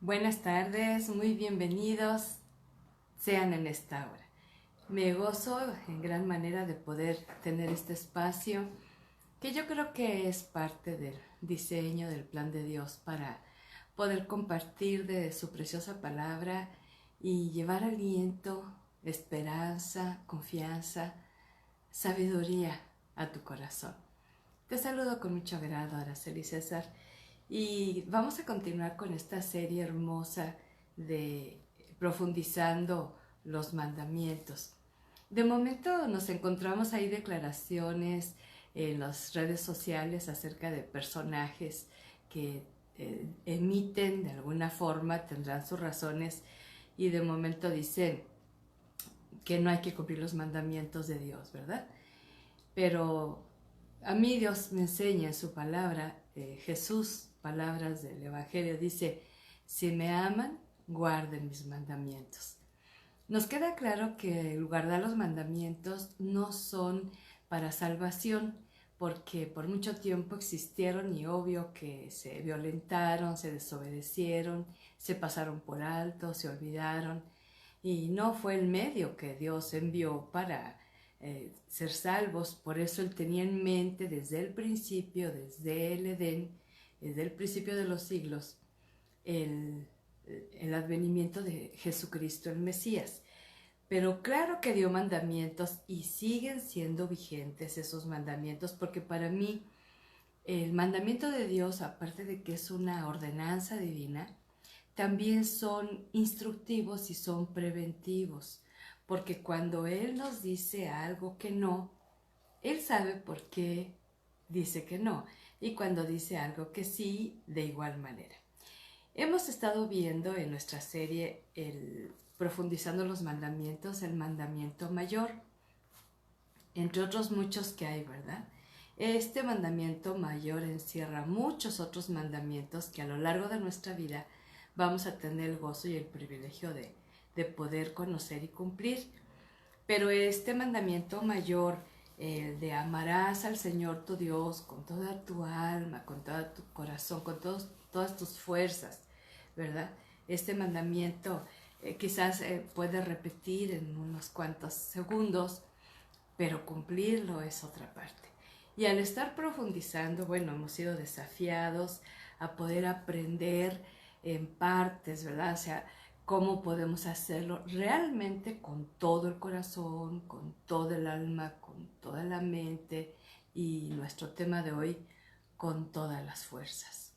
Buenas tardes, muy bienvenidos sean en esta hora. Me gozo en gran manera de poder tener este espacio que yo creo que es parte del diseño del plan de Dios para poder compartir de su preciosa palabra y llevar aliento, esperanza, confianza, sabiduría a tu corazón. Te saludo con mucho agrado, Araceli César, y vamos a continuar con esta serie hermosa de profundizando los mandamientos. De momento nos encontramos ahí declaraciones en las redes sociales acerca de personajes que emiten de alguna forma, tendrán sus razones, y de momento dicen que no hay que cumplir los mandamientos de Dios, ¿verdad? Pero a mí Dios me enseña en su palabra, Jesús, palabras del Evangelio, dice, si me aman, guarden mis mandamientos. Nos queda claro que el guardar los mandamientos no son para salvación, porque por mucho tiempo existieron y obvio que se violentaron, se desobedecieron, se pasaron por alto, se olvidaron, y no fue el medio que Dios envió para ser salvos. Por eso Él tenía en mente desde el principio, desde el Edén, desde el principio de los siglos, el, el advenimiento de Jesucristo el Mesías. Pero claro que dio mandamientos y siguen siendo vigentes esos mandamientos, porque para mí el mandamiento de Dios, aparte de que es una ordenanza divina, también son instructivos y son preventivos, porque cuando Él nos dice algo que no, Él sabe por qué dice que no, y cuando dice algo que sí, de igual manera. Hemos estado viendo en nuestra serie Profundizando los Mandamientos, el mandamiento mayor, entre otros muchos que hay, ¿verdad? Este mandamiento mayor encierra muchos otros mandamientos que a lo largo de nuestra vida vamos a tener el gozo y el privilegio de poder conocer y cumplir. Pero este mandamiento mayor, el de amarás al Señor tu Dios con toda tu alma, con todo tu corazón, con todas tus fuerzas, ¿verdad? Este mandamiento quizás puede repetir en unos cuantos segundos, pero cumplirlo es otra parte. Y al estar profundizando, bueno, hemos sido desafiados a poder aprender en partes, ¿verdad? O sea, cómo podemos hacerlo realmente con todo el corazón, con todo el alma, con toda la mente, y nuestro tema de hoy, con todas las fuerzas.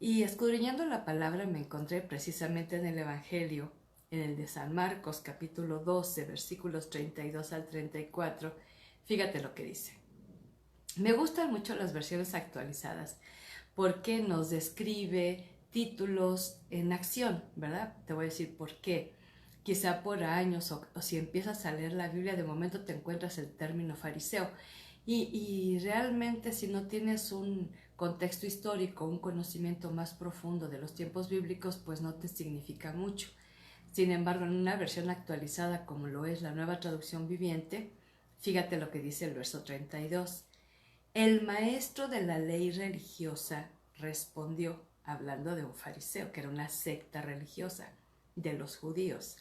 Y escudriñando la palabra me encontré precisamente en el Evangelio, en el de San Marcos, capítulo 12, versículos 32 al 34. Fíjate lo que dice. Me gustan mucho las versiones actualizadas porque nos describe títulos en acción, ¿verdad? Te voy a decir por qué. Quizá por años o si empiezas a leer la Biblia, de momento te encuentras el término fariseo. Y realmente si no tienes un contexto histórico, un conocimiento más profundo de los tiempos bíblicos, pues no te significa mucho. Sin embargo, en una versión actualizada como lo es la Nueva Traducción Viviente, fíjate lo que dice el verso 32. El maestro de la ley religiosa respondió, hablando de un fariseo, que era una secta religiosa de los judíos.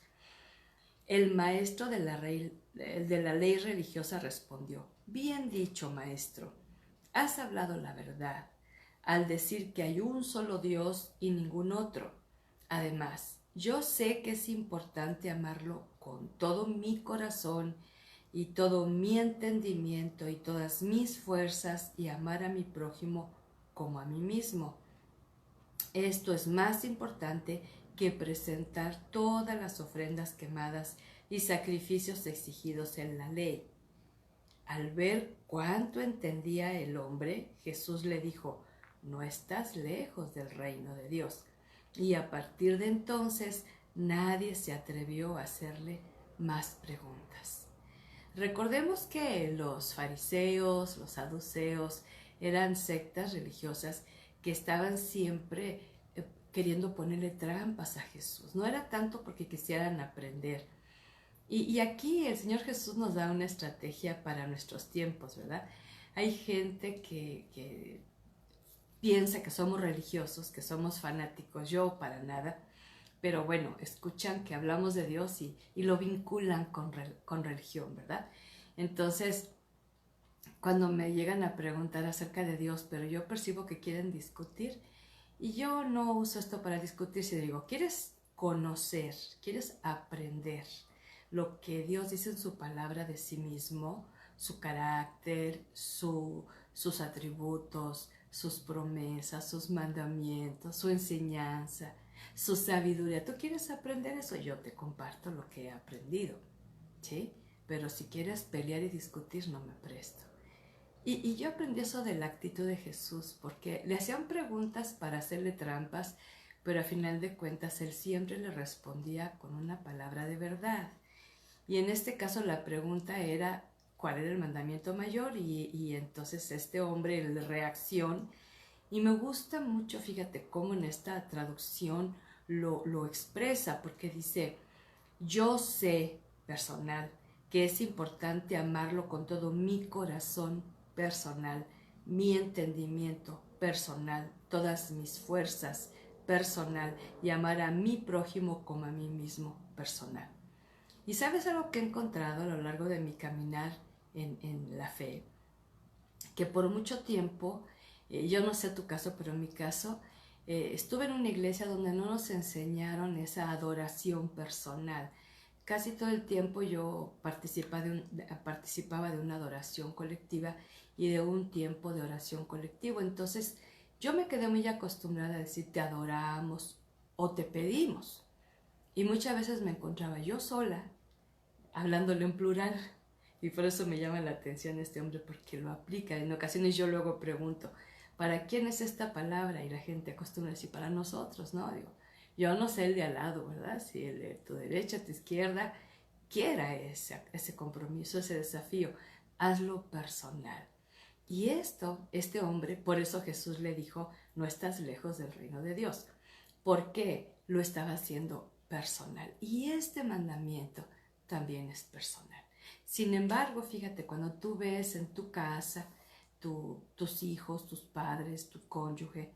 El maestro de la ley religiosa respondió, bien dicho, maestro, has hablado la verdad al decir que hay un solo Dios y ningún otro. Además, yo sé que es importante amarlo con todo mi corazón y todo mi entendimiento y todas mis fuerzas y amar a mi prójimo como a mí mismo. Esto es más importante que presentar todas las ofrendas quemadas y sacrificios exigidos en la ley. Al ver cuánto entendía el hombre, Jesús le dijo, no estás lejos del reino de Dios. Y a partir de entonces nadie se atrevió a hacerle más preguntas. Recordemos que los fariseos, los saduceos, eran sectas religiosas que estaban siempre queriendo ponerle trampas a Jesús. No era tanto porque quisieran aprender. Y aquí el Señor Jesús nos da una estrategia para nuestros tiempos, ¿verdad? Hay gente que piensa que somos religiosos, que somos fanáticos, yo para nada, pero bueno, escuchan que hablamos de Dios y lo vinculan con religión, ¿verdad? Entonces, cuando me llegan a preguntar acerca de Dios, pero yo percibo que quieren discutir, y yo no uso esto para discutir, si digo, ¿quieres conocer, quieres aprender lo que Dios dice en su palabra de sí mismo, su carácter, sus atributos, sus promesas, sus mandamientos, su enseñanza, su sabiduría? ¿Tú quieres aprender eso? Yo te comparto lo que he aprendido, ¿sí? Pero si quieres pelear y discutir, no me presto. Y yo aprendí eso de la actitud de Jesús, porque le hacían preguntas para hacerle trampas, pero a final de cuentas él siempre le respondía con una palabra de verdad. Y en este caso la pregunta era, ¿cuál era el mandamiento mayor? Y entonces este hombre, el de reacción, y me gusta mucho, fíjate cómo en esta traducción lo expresa, porque dice, yo sé, personal, que es importante amarlo con todo mi corazón personal, mi entendimiento personal, todas mis fuerzas personal, y amar a mi prójimo como a mí mismo personal. ¿Y sabes algo que he encontrado a lo largo de mi caminar en la fe? Que por mucho tiempo, yo no sé tu caso, pero en mi caso, estuve en una iglesia donde no nos enseñaron esa adoración personal. Casi todo el tiempo yo participaba de una adoración colectiva y de un tiempo de oración colectivo. Entonces yo me quedé muy acostumbrada a decir te adoramos o te pedimos. Y muchas veces me encontraba yo sola hablándole en plural. Y por eso me llama la atención este hombre, porque lo aplica. En ocasiones yo luego pregunto, ¿para quién es esta palabra? Y la gente acostumbra a decir, para nosotros, ¿no? Digo, yo no sé el de al lado, ¿verdad? Si el de tu derecha, tu izquierda, quiera ese compromiso, ese desafío, hazlo personal. Y este hombre, por eso Jesús le dijo, no estás lejos del reino de Dios. ¿Por qué? Lo estaba haciendo personal. Y este mandamiento también es personal. Sin embargo, fíjate, cuando tú ves en tu casa tus hijos, tus padres, tu cónyuge,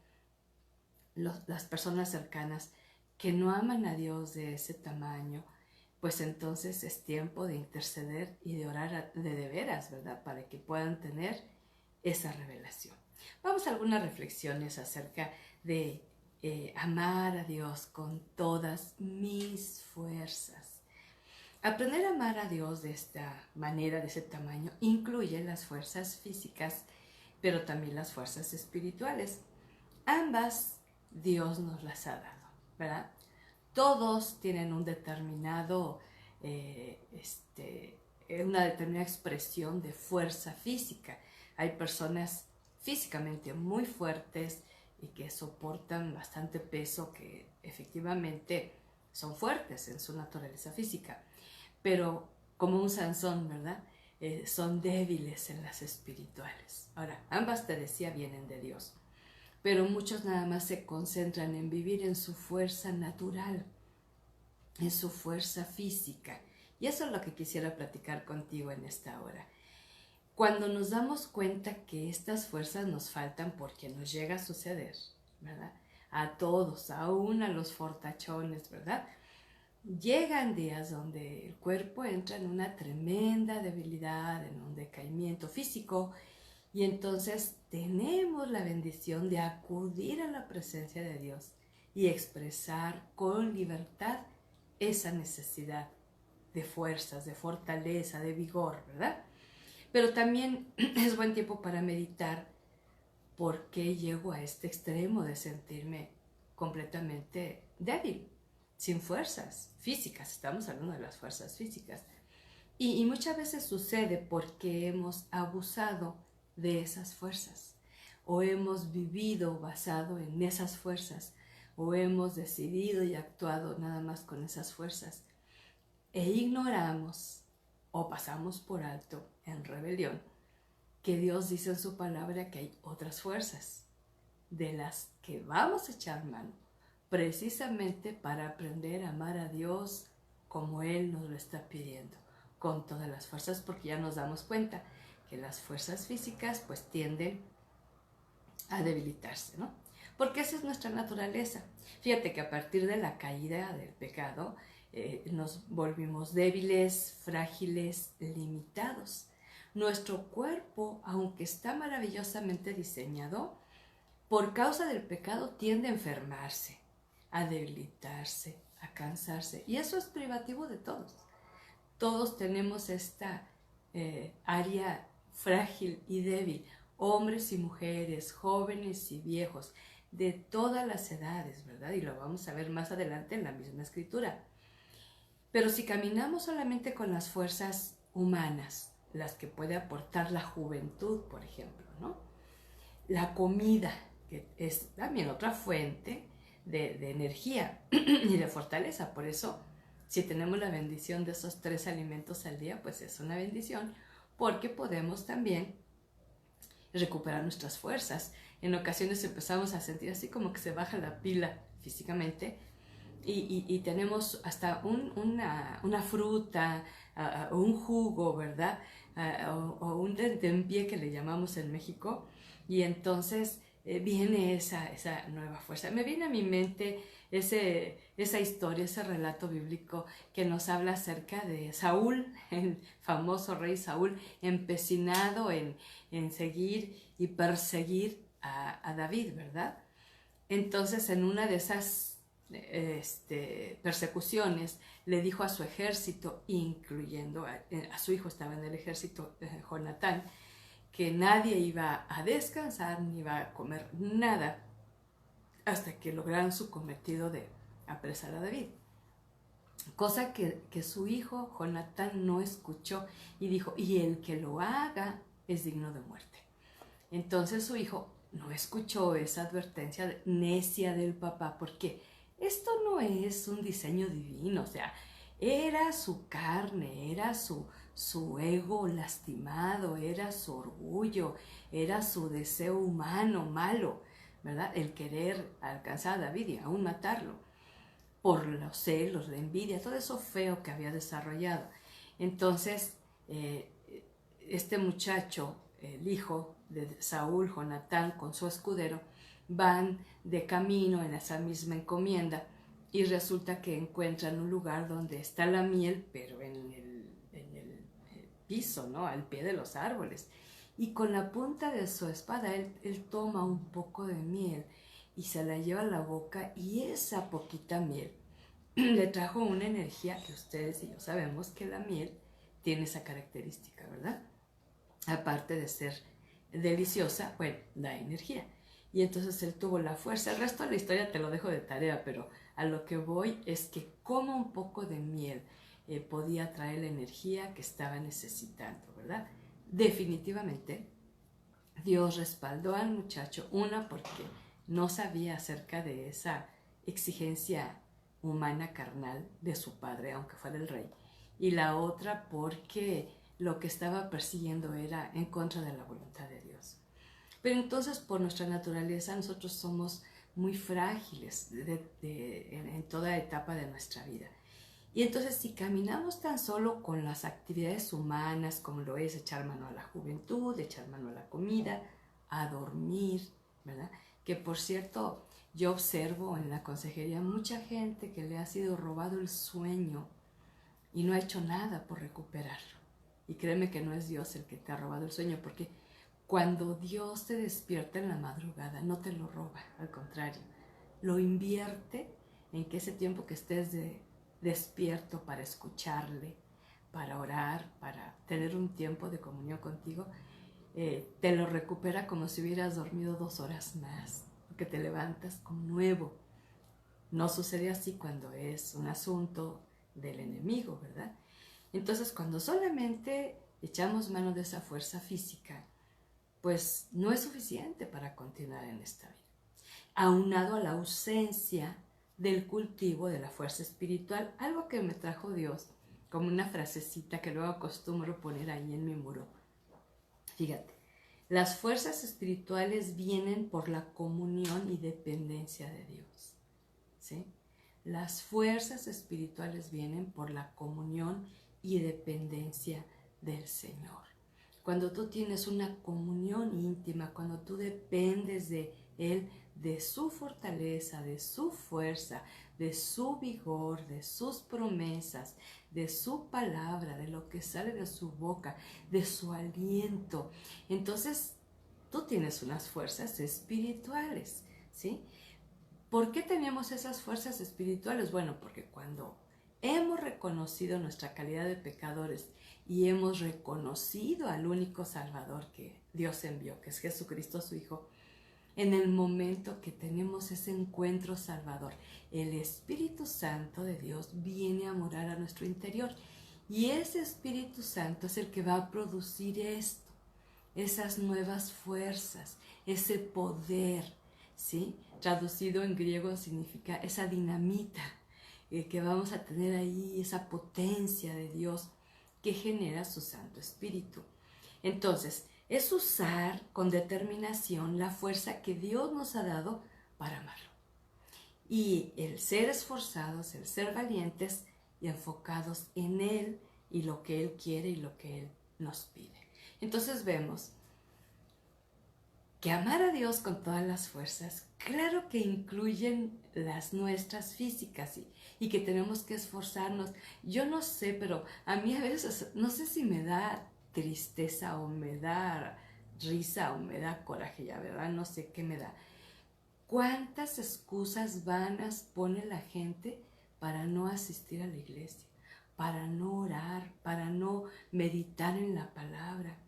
las personas cercanas que no aman a Dios de ese tamaño, pues entonces es tiempo de interceder y de orar de veras, ¿verdad? Para que puedan tener esa revelación. Vamos a algunas reflexiones acerca de amar a Dios con todas mis fuerzas. Aprender a amar a Dios de esta manera, de ese tamaño, incluye las fuerzas físicas, pero también las fuerzas espirituales. Ambas Dios nos las ha dado, ¿verdad? Todos tienen un determinado, una determinada expresión de fuerza física. Hay personas físicamente muy fuertes y que soportan bastante peso, que efectivamente son fuertes en su naturaleza física, pero como un Sansón, ¿verdad? Son débiles en las espirituales. Ahora, ambas, te decía, vienen de Dios, pero muchos nada más se concentran en vivir en su fuerza natural, en su fuerza física. Y eso es lo que quisiera platicar contigo en esta hora. Cuando nos damos cuenta que estas fuerzas nos faltan, porque nos llega a suceder, ¿verdad? A todos, aún a los fortachones, ¿verdad? Llegan días donde el cuerpo entra en una tremenda debilidad, en un decaimiento físico, y entonces tenemos la bendición de acudir a la presencia de Dios y expresar con libertad esa necesidad de fuerzas, de fortaleza, de vigor, ¿verdad? Pero también es buen tiempo para meditar por qué llego a este extremo de sentirme completamente débil, sin fuerzas físicas. Estamos hablando de las fuerzas físicas. Y muchas veces sucede porque hemos abusado de esas fuerzas, o hemos vivido basado en esas fuerzas, o hemos decidido y actuado nada más con esas fuerzas, e ignoramos o pasamos por alto en rebelión que Dios dice en su palabra que hay otras fuerzas de las que vamos a echar mano, precisamente para aprender a amar a Dios como Él nos lo está pidiendo, con todas las fuerzas, porque ya nos damos cuenta que las fuerzas físicas pues tienden a debilitarse, ¿no? Porque esa es nuestra naturaleza. Fíjate que a partir de la caída del pecado, nos volvimos débiles, frágiles, limitados. Nuestro cuerpo, aunque está maravillosamente diseñado, por causa del pecado tiende a enfermarse, a debilitarse, a cansarse. Y eso es privativo de todos. Todos tenemos esta área frágil y débil, hombres y mujeres, jóvenes y viejos, de todas las edades, ¿verdad? Y lo vamos a ver más adelante en la misma escritura. Pero si caminamos solamente con las fuerzas humanas, las que puede aportar la juventud, por ejemplo, ¿no? La comida, que es también otra fuente de energía y de fortaleza. Por eso, si tenemos la bendición de esos 3 alimentos al día, pues es una bendición, porque podemos también recuperar nuestras fuerzas. En ocasiones empezamos a sentir así como que se baja la pila físicamente, y tenemos hasta una fruta, o un jugo, ¿verdad? O un tentempié que le llamamos en México, y entonces viene esa nueva fuerza. Me viene a mi mente esa historia, ese relato bíblico que nos habla acerca de Saúl, el famoso rey Saúl, empecinado en seguir y perseguir a David, ¿verdad? Entonces, en una de esas persecuciones, le dijo a su ejército, incluyendo a su hijo, estaba en el ejército, Jonatán, que nadie iba a descansar ni iba a comer nada hasta que lograran su cometido de apresar a David. Cosa que su hijo Jonatán no escuchó, y dijo, y el que lo haga es digno de muerte. Entonces su hijo no escuchó esa advertencia necia del papá, porque esto no es un diseño divino, o sea, era su carne, era su ego lastimado, era su orgullo, era su deseo humano malo, ¿verdad? El querer alcanzar a David y aún matarlo, por los celos, la envidia, todo eso feo que había desarrollado. Entonces, este muchacho, el hijo de Saúl, Jonatán, con su escudero, van de camino en esa misma encomienda, y resulta que encuentran un lugar donde está la miel, pero en el piso, ¿no? Al pie de los árboles. Y con la punta de su espada él toma un poco de miel y se la lleva a la boca, y esa poquita miel le trajo una energía que ustedes y yo sabemos que la miel tiene esa característica, ¿verdad? Aparte de ser deliciosa, bueno, da energía. Y entonces él tuvo la fuerza. El resto de la historia te lo dejo de tarea, pero a lo que voy es que como un poco de miel podía traer la energía que estaba necesitando, ¿verdad? Definitivamente, Dios respaldó al muchacho, una porque no sabía acerca de esa exigencia humana carnal de su padre, aunque fuera el rey, y la otra porque lo que estaba persiguiendo era en contra de la voluntad de Dios. Pero entonces, por nuestra naturaleza, nosotros somos muy frágiles en toda etapa de nuestra vida. Y entonces, si caminamos tan solo con las actividades humanas, como lo es echar mano a la juventud, echar mano a la comida, a dormir, ¿verdad? Que por cierto, yo observo en la consejería mucha gente que le ha sido robado el sueño y no ha hecho nada por recuperarlo. Y créeme que no es Dios el que te ha robado el sueño, porque cuando Dios te despierta en la madrugada, no te lo roba, al contrario, lo invierte en que ese tiempo que estés despierto para escucharle, para orar, para tener un tiempo de comunión contigo, te lo recupera como si hubieras dormido 2 horas más, porque te levantas como nuevo. No sucede así cuando es un asunto del enemigo, ¿verdad? Entonces, cuando solamente echamos mano de esa fuerza física, pues no es suficiente para continuar en esta vida. Aunado a la ausencia del cultivo de la fuerza espiritual, algo que me trajo Dios, como una frasecita que luego acostumbro poner ahí en mi muro. Fíjate, las fuerzas espirituales vienen por la comunión y dependencia de Dios, ¿sí? Las fuerzas espirituales vienen por la comunión y dependencia del Señor. cuando tú tienes una comunión íntima, cuando tú dependes de Él, de su fortaleza, de su fuerza, de su vigor, de sus promesas, de su palabra, de lo que sale de su boca, de su aliento. Entonces, tú tienes unas fuerzas espirituales, ¿sí? ¿Por qué tenemos esas fuerzas espirituales? Bueno, porque cuando hemos reconocido nuestra calidad de pecadores y hemos reconocido al único Salvador que Dios envió, que es Jesucristo su Hijo, en el momento que tenemos ese encuentro salvador, el Espíritu Santo de Dios viene a morar a nuestro interior. Y ese Espíritu Santo es el que va a producir esto, esas nuevas fuerzas, ese poder, ¿sí? Traducido en griego significa esa dinamita que vamos a tener ahí, esa potencia de Dios que genera su Santo Espíritu. Entonces, es usar con determinación la fuerza que Dios nos ha dado para amarlo. Y el ser esforzados, el ser valientes y enfocados en Él y lo que Él quiere y lo que Él nos pide. Entonces vemos que amar a Dios con todas las fuerzas, claro que incluyen las nuestras físicas y que tenemos que esforzarnos. Yo no sé, pero a mí a veces, no sé si me da tristeza o me da risa o me da coraje, ya verdad, no sé qué me da. ¿Cuántas excusas vanas pone la gente para no asistir a la iglesia, para no orar, para no meditar en la palabra?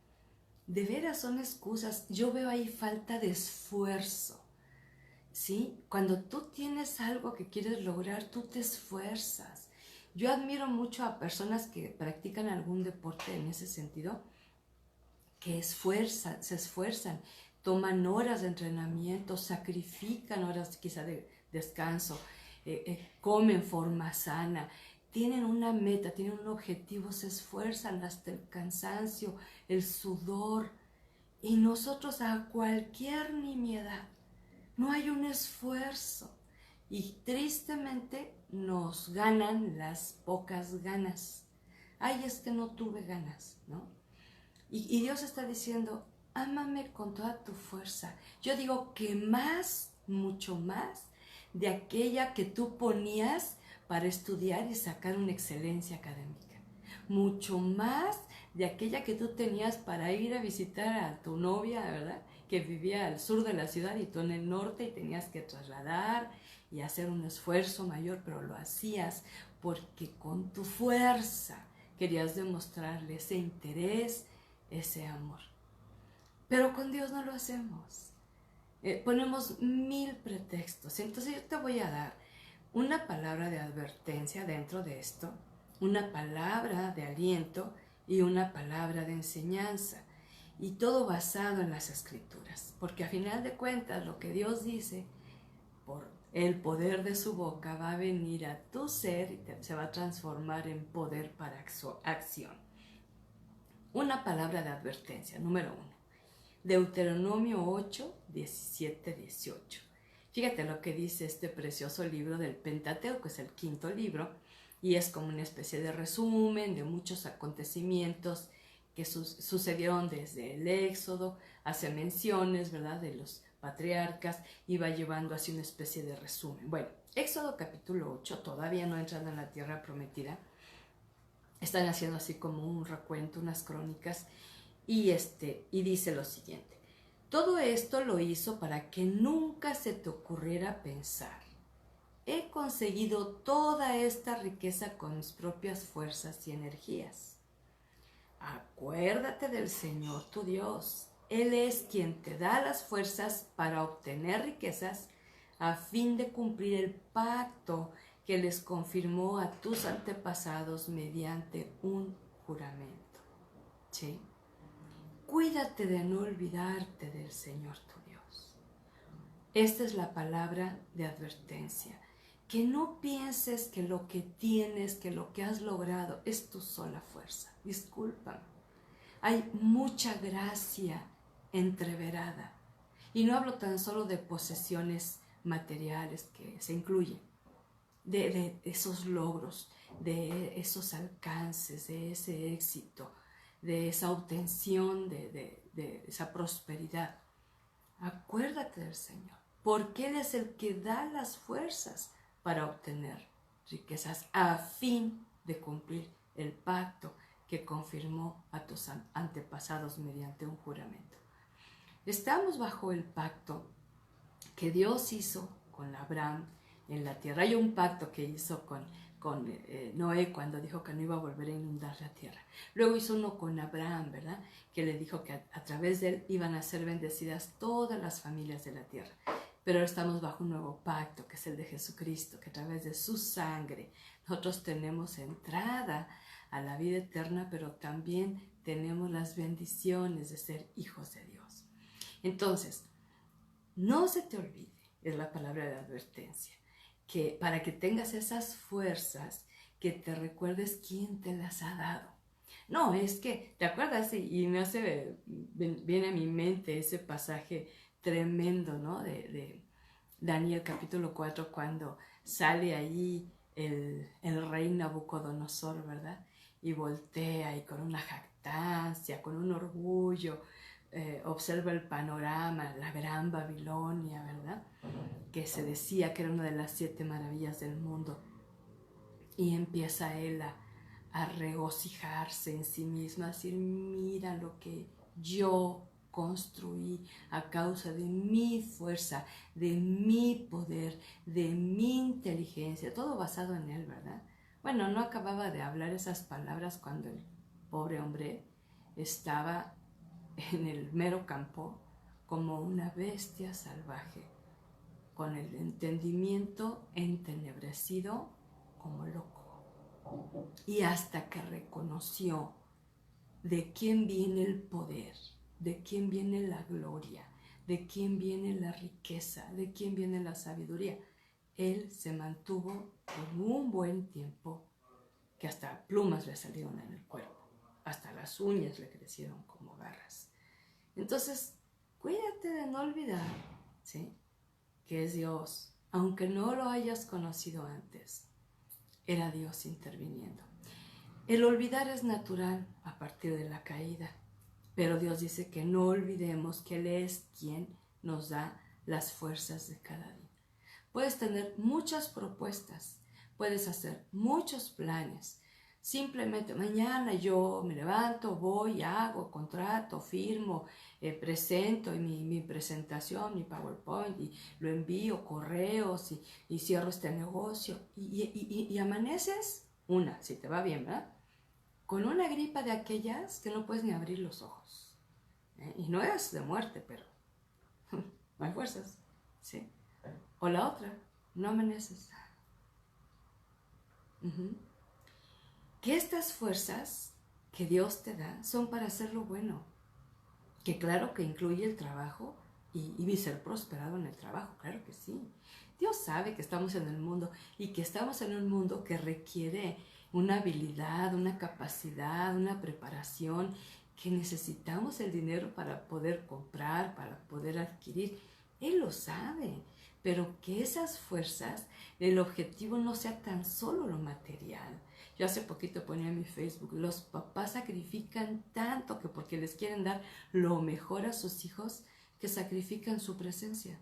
De veras son excusas. Yo veo ahí falta de esfuerzo, ¿sí? Cuando tú tienes algo que quieres lograr, tú te esfuerzas. Yo admiro mucho a personas que practican algún deporte en ese sentido, que se esfuerzan, toman horas de entrenamiento, sacrifican horas quizá de descanso, comen forma sana, tienen una meta, tienen un objetivo, se esfuerzan hasta el cansancio, el sudor. Y nosotros a cualquier nimiedad, no hay un esfuerzo. Y tristemente nos ganan las pocas ganas. Ay, es que no tuve ganas, ¿no? Y Dios está diciendo, ámame con toda tu fuerza. Yo digo que más, mucho más, de aquella que tú ponías para estudiar y sacar una excelencia académica. Mucho más de aquella que tú tenías para ir a visitar a tu novia, ¿verdad? Que vivía al sur de la ciudad y tú en el norte y tenías que trasladar y hacer un esfuerzo mayor, pero lo hacías porque con tu fuerza querías demostrarle ese interés, ese amor. Pero con Dios no lo hacemos. Ponemos 1000 pretextos. Entonces yo te voy a dar una palabra de advertencia dentro de esto, una palabra de aliento y una palabra de enseñanza. Y todo basado en las Escrituras. Porque a final de cuentas lo que Dios dice, por el poder de su boca, va a venir a tu ser y se va a transformar en poder para acción. Una palabra de advertencia, número 1. Deuteronomio 8, 17, 18. Fíjate lo que dice este precioso libro del Pentateuco, es el 5º libro, y es como una especie de resumen de muchos acontecimientos que sucedieron desde el Éxodo, hace menciones, ¿verdad?, de los patriarcas, y va llevando así una especie de resumen. Bueno, Éxodo capítulo 8, todavía no entran en la tierra prometida, están haciendo así como un recuento, unas crónicas, y dice lo siguiente: todo esto lo hizo para que nunca se te ocurriera pensar, he conseguido toda esta riqueza con mis propias fuerzas y energías. Acuérdate del Señor tu Dios. Él es quien te da las fuerzas para obtener riquezas a fin de cumplir el pacto que les confirmó a tus antepasados mediante un juramento. ¿Sí? Cuídate de no olvidarte del Señor tu Dios. Esta es la palabra de advertencia. Que no pienses que lo que tienes, que lo que has logrado es tu sola fuerza. Discúlpame. Hay mucha gracia entreverada. Y no hablo tan solo de posesiones materiales que se incluyen, de esos logros, de esos alcances, de ese éxito, de esa obtención, de esa prosperidad. Acuérdate del Señor, porque Él es el que da las fuerzas para obtener riquezas a fin de cumplir el pacto que confirmó a tus antepasados mediante un juramento. Estamos bajo el pacto que Dios hizo con Abraham en la tierra. Hay un pacto que hizo con Noé cuando dijo que no iba a volver a inundar la tierra. Luego hizo uno con Abraham, ¿verdad? Que le dijo que a través de él iban a ser bendecidas todas las familias de la tierra. Pero ahora estamos bajo un nuevo pacto, que es el de Jesucristo, que a través de su sangre nosotros tenemos entrada a la vida eterna, pero también tenemos las bendiciones de ser hijos de Dios. Entonces, no se te olvide, es la palabra de advertencia, que para que tengas esas fuerzas, que te recuerdes quién te las ha dado. No, es que, ¿te acuerdas? Y me hace, viene a mi mente ese pasaje tremendo, ¿no? De Daniel capítulo 4, cuando sale ahí el rey Nabucodonosor, ¿verdad? Y voltea y con una jactancia, con un orgullo, observa el panorama, la gran Babilonia, ¿verdad? Que se decía que era una de las 7 maravillas del mundo. Y empieza él a regocijarse en sí mismo, a decir, mira lo que yo construí a causa de mi fuerza, de mi poder, de mi inteligencia, todo basado en él, ¿verdad? Bueno, no acababa de hablar esas palabras cuando el pobre hombre estaba en el mero campo como una bestia salvaje, con el entendimiento entenebrecido como loco. Y hasta que reconoció de quién viene el poder, de quién viene la gloria, de quién viene la riqueza, de quién viene la sabiduría, él se mantuvo por un buen tiempo, que hasta plumas le salieron en el cuerpo, hasta las uñas le crecieron como garras. Entonces, cuídate de no olvidar, ¿sí?, que es Dios, aunque no lo hayas conocido antes, era Dios interviniendo. El olvidar es natural a partir de la caída, pero Dios dice que no olvidemos que Él es quien nos da las fuerzas de cada día. Puedes tener muchas propuestas, puedes hacer muchos planes. Simplemente mañana yo me levanto, voy, hago, contrato, firmo, presento mi presentación, mi PowerPoint, y lo envío, correos, y cierro este negocio. Y amaneces, si te va bien, ¿verdad?, con una gripa de aquellas que no puedes ni abrir los ojos. Y no es de muerte, pero no hay fuerzas, ¿sí? O la otra, no amaneces. Que estas fuerzas que Dios te da son para hacer lo bueno. Que claro que incluye el trabajo y ser prosperado en el trabajo, claro que sí. Dios sabe que estamos en el mundo y que estamos en un mundo que requiere una habilidad, una capacidad, una preparación, que necesitamos el dinero para poder comprar, para poder adquirir. Él lo sabe, pero que esas fuerzas, el objetivo no sea tan solo lo material. Yo hace poquito ponía en mi Facebook, los papás sacrifican tanto que porque les quieren dar lo mejor a sus hijos, que sacrifican su presencia.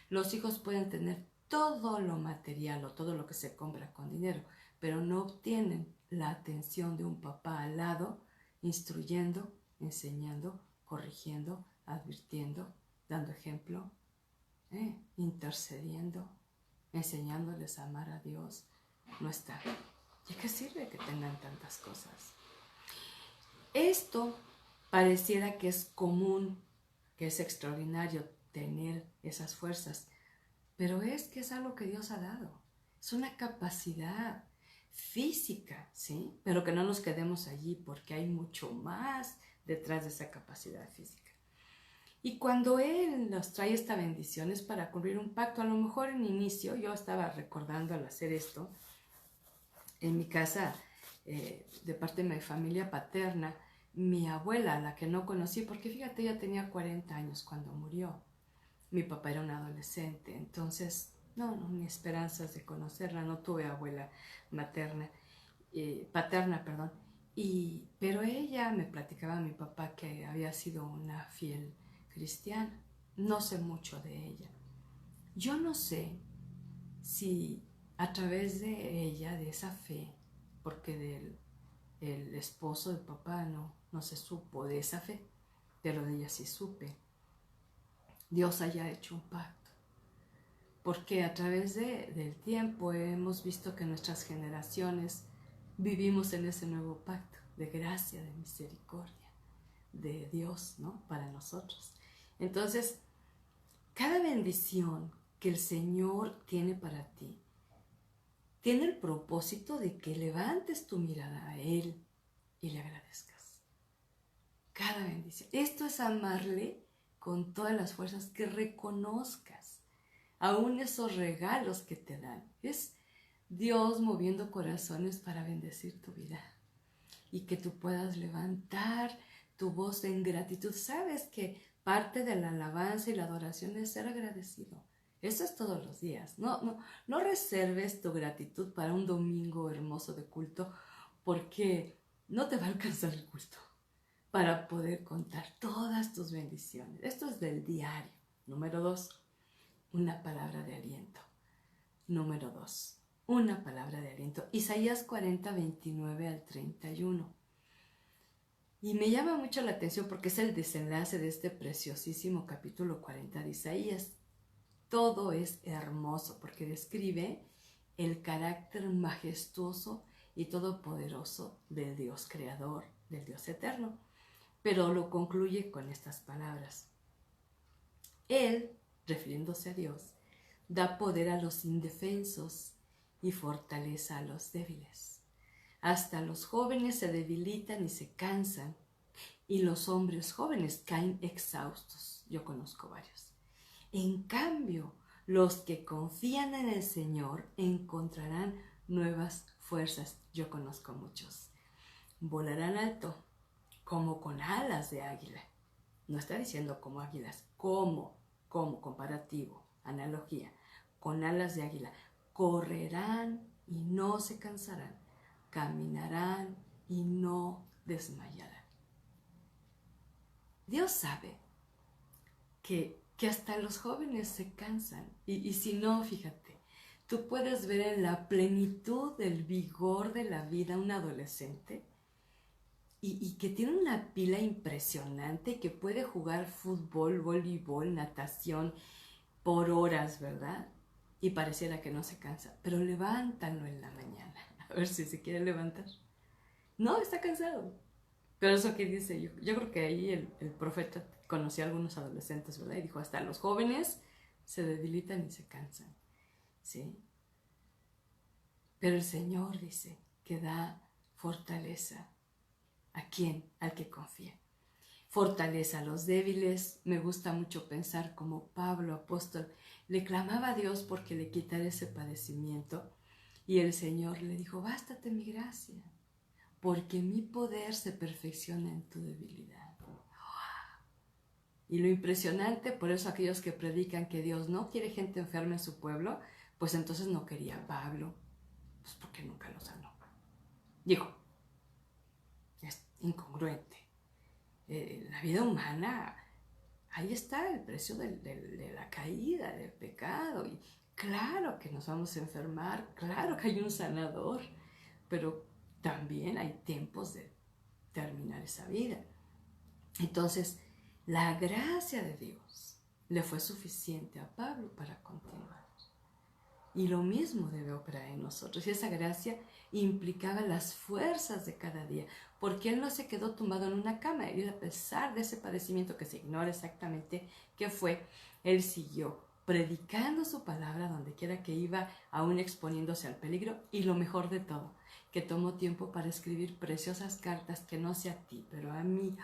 Los hijos pueden tener todo lo material o todo lo que se compra con dinero, pero no obtienen la atención de un papá al lado, instruyendo, enseñando, corrigiendo, advirtiendo, dando ejemplo, intercediendo, enseñándoles a amar a Dios. No está. ¿Y qué sirve que tengan tantas cosas? Esto pareciera que es común, que es extraordinario tener esas fuerzas, pero es que es algo que Dios ha dado. Es una capacidad física, ¿sí? Pero que no nos quedemos allí, porque hay mucho más detrás de esa capacidad física. Y cuando Él nos trae esta bendición es para cumplir un pacto. A lo mejor en inicio, yo estaba recordando al hacer esto, en mi casa, de parte de mi familia paterna, mi abuela, la que no conocí, porque fíjate, ella tenía 40 años cuando murió. Mi papá era un adolescente, entonces ni esperanzas de conocerla, no tuve abuela paterna, perdón. Pero ella me platicaba a mi papá que había sido una fiel cristiana. No sé mucho de ella. Yo no sé si a través de ella, de esa fe, porque el esposo de papá no se supo de esa fe, pero de ella sí supe, Dios haya hecho un pacto. Porque a través del tiempo hemos visto que nuestras generaciones vivimos en ese nuevo pacto de gracia, de misericordia, de Dios, ¿no? Para nosotros. Entonces, cada bendición que el Señor tiene para ti, tiene el propósito de que levantes tu mirada a Él y le agradezcas. Cada bendición. Esto es amarle con todas las fuerzas, que reconozcas aún esos regalos que te dan. Es Dios moviendo corazones para bendecir tu vida y que tú puedas levantar tu voz en gratitud. Sabes que parte de la alabanza y la adoración es ser agradecido. Eso es todos los días. No reserves tu gratitud para un domingo hermoso de culto, porque no te va a alcanzar el culto para poder contar todas tus bendiciones. Esto es del diario. Número 2, una palabra de aliento. Número 2, una palabra de aliento. Isaías 40, 29 al 31. Y me llama mucho la atención porque es el desenlace de este preciosísimo capítulo 40 de Isaías. Todo es hermoso porque describe el carácter majestuoso y todopoderoso del Dios creador, del Dios eterno. Pero lo concluye con estas palabras. Él, refiriéndose a Dios, da poder a los indefensos y fortaleza a los débiles. Hasta los jóvenes se debilitan y se cansan, y los hombres jóvenes caen exhaustos. Yo conozco varios. En cambio, los que confían en el Señor encontrarán nuevas fuerzas. Yo conozco muchos. Volarán alto, como con alas de águila. No está diciendo como águilas, como comparativo, analogía, con alas de águila. Correrán y no se cansarán, caminarán y no desmayarán. Dios sabe que hasta los jóvenes se cansan. Y si no, fíjate, tú puedes ver en la plenitud del vigor de la vida un adolescente y que tiene una pila impresionante, que puede jugar fútbol, voleibol, natación por horas, ¿verdad? Y pareciera que no se cansa. Pero levántalo en la mañana, a ver si se quiere levantar. No, está cansado. Pero eso que dice, yo creo que ahí el profeta conocía a algunos adolescentes, ¿verdad? Y dijo, hasta los jóvenes se debilitan y se cansan, ¿sí? Pero el Señor dice que da fortaleza. ¿A quién? Al que confía. Fortaleza a los débiles. Me gusta mucho pensar como Pablo, apóstol, le clamaba a Dios porque le quitara ese padecimiento. Y el Señor le dijo, bástate mi gracia, porque mi poder se perfecciona en tu debilidad. Y lo impresionante, por eso aquellos que predican que Dios no quiere gente enferma en su pueblo, pues entonces no quería a Pablo, pues porque nunca lo sanó. Dijo, es incongruente. La vida humana, ahí está el precio de la caída, del pecado. Y claro que nos vamos a enfermar, claro que hay un sanador, pero también hay tiempos de terminar esa vida. Entonces, la gracia de Dios le fue suficiente a Pablo para continuar. Y lo mismo debe operar en nosotros. Y esa gracia implicaba las fuerzas de cada día, porque él no se quedó tumbado en una cama. Y a pesar de ese padecimiento que se ignora exactamente qué fue, él siguió predicando su palabra donde quiera que iba, aún exponiéndose al peligro. Y lo mejor de todo, que tomó tiempo para escribir preciosas cartas que no sé a ti, pero a mí.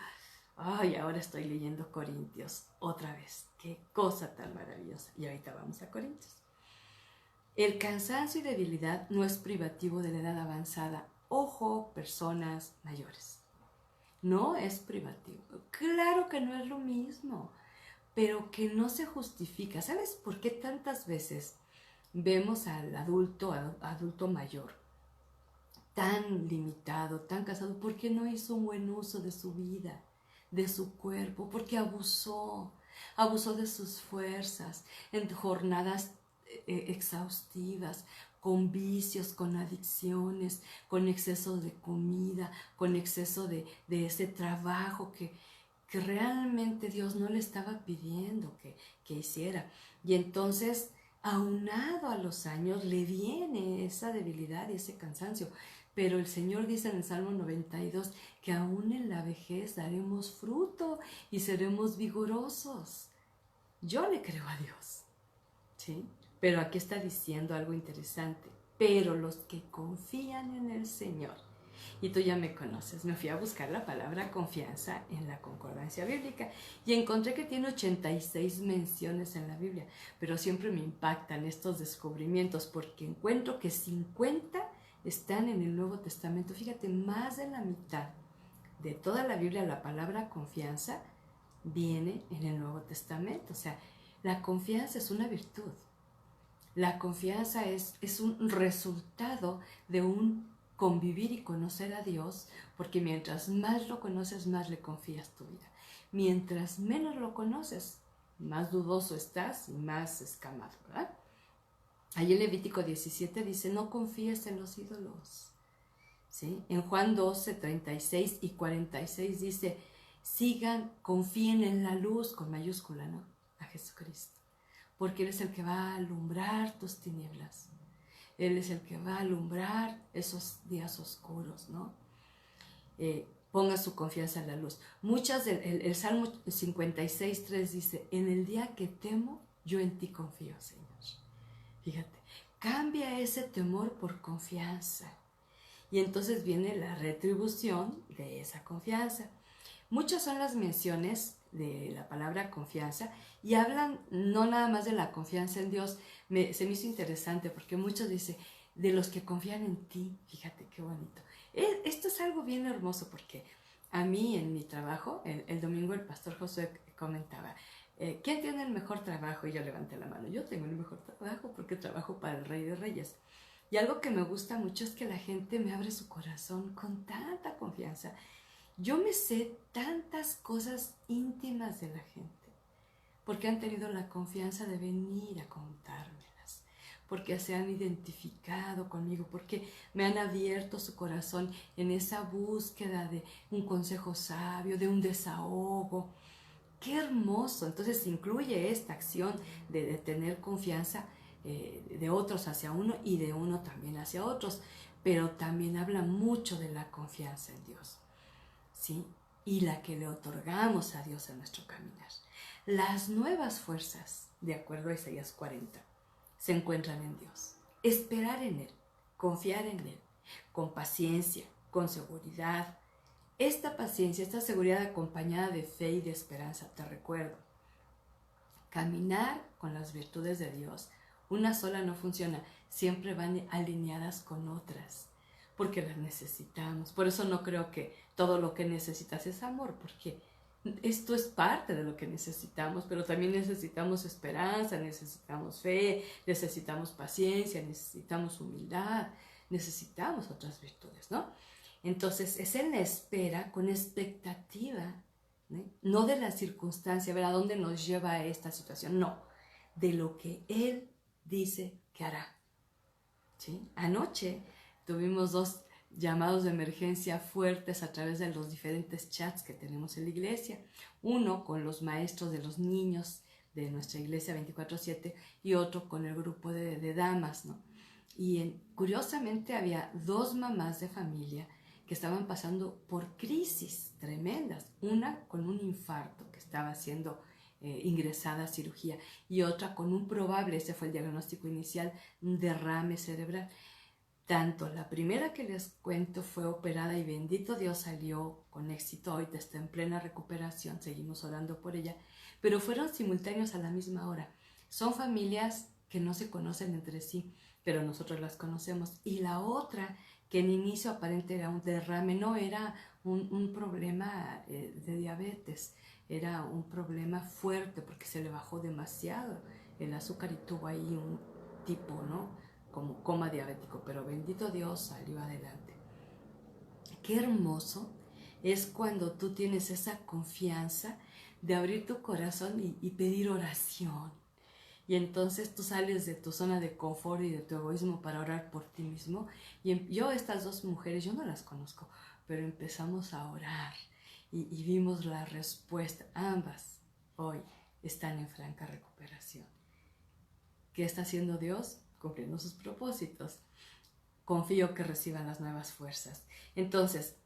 Ay, ahora estoy leyendo Corintios otra vez. Qué cosa tan maravillosa. Y ahorita vamos a Corintios. El cansancio y debilidad no es privativo de la edad avanzada. Ojo, personas mayores. No es privativo. Claro que no es lo mismo, pero que no se justifica. ¿Sabes por qué tantas veces vemos al adulto mayor tan limitado, tan cansado, porque no hizo un buen uso de su vida, de su cuerpo, porque abusó de sus fuerzas en jornadas exhaustivas, con vicios, con adicciones, con exceso de comida, con exceso de ese trabajo que realmente Dios no le estaba pidiendo que hiciera. Y entonces, aunado a los años, le viene esa debilidad y ese cansancio. Pero el Señor dice en el Salmo 92 que aún en la vejez daremos fruto y seremos vigorosos. Yo le creo a Dios, ¿sí? Pero aquí está diciendo algo interesante. Pero los que confían en el Señor, y tú ya me conoces, me fui a buscar la palabra confianza en la concordancia bíblica y encontré que tiene 86 menciones en la Biblia, pero siempre me impactan estos descubrimientos porque encuentro que 50 están en el Nuevo Testamento. Fíjate, más de la mitad de toda la Biblia, la palabra confianza viene en el Nuevo Testamento. O sea, la confianza es una virtud. La confianza es un resultado de un convivir y conocer a Dios, porque mientras más lo conoces, más le confías tu vida. Mientras menos lo conoces, más dudoso estás y más escamado, ¿verdad? Ahí en Levítico 17 dice, no confíes en los ídolos. ¿Sí? En Juan 12, 36 y 46 dice, confíen en la luz, con mayúscula, ¿no? A Jesucristo. Porque Él es el que va a alumbrar tus tinieblas. Él es el que va a alumbrar esos días oscuros, ¿no? Ponga su confianza en la luz. El Salmo 56, 3 dice, en el día que temo, yo en ti confío, Señor. Fíjate, cambia ese temor por confianza. Y entonces viene la retribución de esa confianza. Muchas son las menciones de la palabra confianza y hablan no nada más de la confianza en Dios. Se me hizo interesante porque muchos dicen, de los que confían en ti, fíjate qué bonito. Esto es algo bien hermoso porque a mí en mi trabajo, el domingo el pastor Josué comentaba, ¿quién tiene el mejor trabajo? Y yo levanté la mano, yo tengo el mejor trabajo porque trabajo para el Rey de Reyes. Y algo que me gusta mucho es que la gente me abre su corazón con tanta confianza. Yo me sé tantas cosas íntimas de la gente, porque han tenido la confianza de venir a contármelas, porque se han identificado conmigo, porque me han abierto su corazón en esa búsqueda de un consejo sabio, de un desahogo. ¡Qué hermoso! Entonces incluye esta acción de tener confianza de otros hacia uno y de uno también hacia otros, pero también habla mucho de la confianza en Dios, ¿sí? Y la que le otorgamos a Dios en nuestro caminar. Las nuevas fuerzas, de acuerdo a Isaías 40, se encuentran en Dios. Esperar en Él, confiar en Él, con paciencia, con seguridad. Esta paciencia, esta seguridad acompañada de fe y de esperanza, te recuerdo. Caminar con las virtudes de Dios, una sola no funciona, siempre van alineadas con otras, porque las necesitamos. Por eso no creo que todo lo que necesitas es amor, porque esto es parte de lo que necesitamos, pero también necesitamos esperanza, necesitamos fe, necesitamos paciencia, necesitamos humildad, necesitamos otras virtudes, ¿no? Entonces es en la espera, con expectativa, no de la circunstancia, a ver a dónde nos lleva esta situación, no, de lo que Él dice que hará. ¿Sí? Anoche tuvimos 2 llamados de emergencia fuertes a través de los diferentes chats que tenemos en la iglesia. Uno con los maestros de los niños de nuestra iglesia 24/7 y otro con el grupo de damas, ¿no? Y curiosamente había 2 mamás de familia que estaban pasando por crisis tremendas. Una con un infarto que estaba siendo ingresada a cirugía y otra con un probable, ese fue el diagnóstico inicial, un derrame cerebral. Tanto la primera que les cuento fue operada y bendito Dios salió con éxito, hoy está en plena recuperación, seguimos orando por ella, pero fueron simultáneos a la misma hora. Son familias que no se conocen entre sí, pero nosotros las conocemos. Y la otra, que en inicio aparente era un derrame, no era un problema de diabetes, era un problema fuerte porque se le bajó demasiado el azúcar y tuvo ahí un tipo, ¿no?, como coma diabético, pero bendito Dios salió adelante. qué hermoso es cuando tú tienes esa confianza de abrir tu corazón y pedir oración. Y entonces tú sales de tu zona de confort y de tu egoísmo para orar por ti mismo. Y yo, estas dos mujeres, yo no las conozco, pero empezamos a orar y vimos la respuesta. Ambas hoy están en franca recuperación. ¿Qué está haciendo Dios? Cumpliendo sus propósitos. Confío que reciban las nuevas fuerzas. Entonces,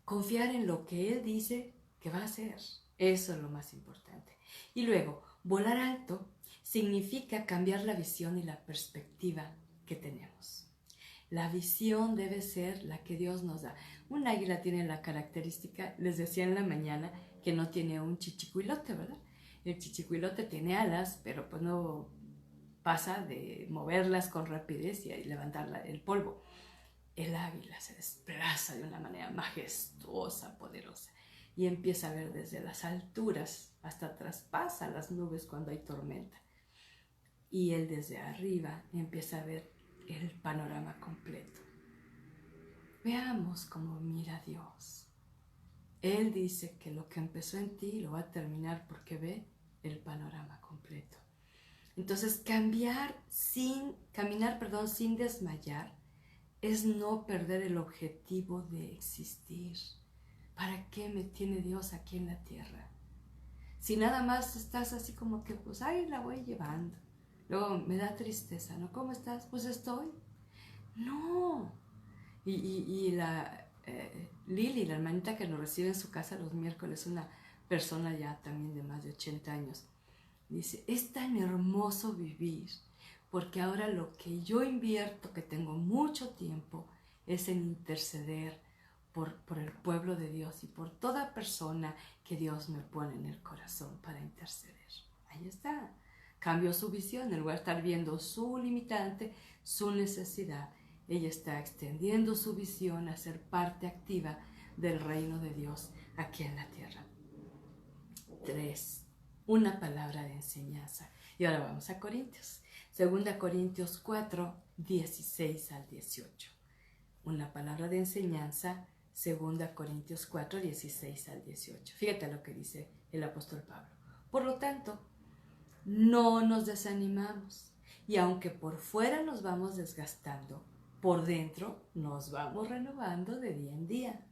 confiar en lo que Él dice que va a hacer. Eso es lo más importante. Y luego, volar alto significa cambiar la visión y la perspectiva que tenemos. La visión debe ser la que Dios nos da. Un águila tiene la característica, les decía en la mañana, que no tiene un chichicuilote, ¿verdad? El chichicuilote tiene alas, pero pues no pasa de moverlas con rapidez y levantar el polvo. El águila se desplaza de una manera majestuosa, poderosa, y empieza a ver desde las alturas, hasta traspasa las nubes cuando hay tormenta. Y él desde arriba empieza a ver el panorama completo. Veamos cómo mira Dios. Él dice que lo que empezó en ti lo va a terminar porque ve el panorama completo. Entonces, caminar sin desmayar es no perder el objetivo de existir. ¿Para qué me tiene Dios aquí en la tierra? Si nada más estás así como que, pues, ahí la voy llevando. Luego me da tristeza, ¿no? ¿Cómo estás? Pues estoy. No. Y Lili, la hermanita que nos recibe en su casa los miércoles, una persona ya también de más de 80 años, dice, es tan hermoso vivir, porque ahora lo que yo invierto, que tengo mucho tiempo, es en interceder por el pueblo de Dios y por toda persona que Dios me pone en el corazón para interceder. Ahí está. Cambió su visión, en lugar de estar viendo su limitante, su necesidad. Ella está extendiendo su visión a ser parte activa del reino de Dios aquí en la tierra. 3. Una palabra de enseñanza. Y ahora vamos a Corintios. 2 Corintios 4, 16 al 18. Una palabra de enseñanza, 2 Corintios 4, 16 al 18. Fíjate lo que dice el apóstol Pablo. Por lo tanto, no nos desanimamos. Y aunque por fuera nos vamos desgastando, por dentro nos vamos renovando de día en día.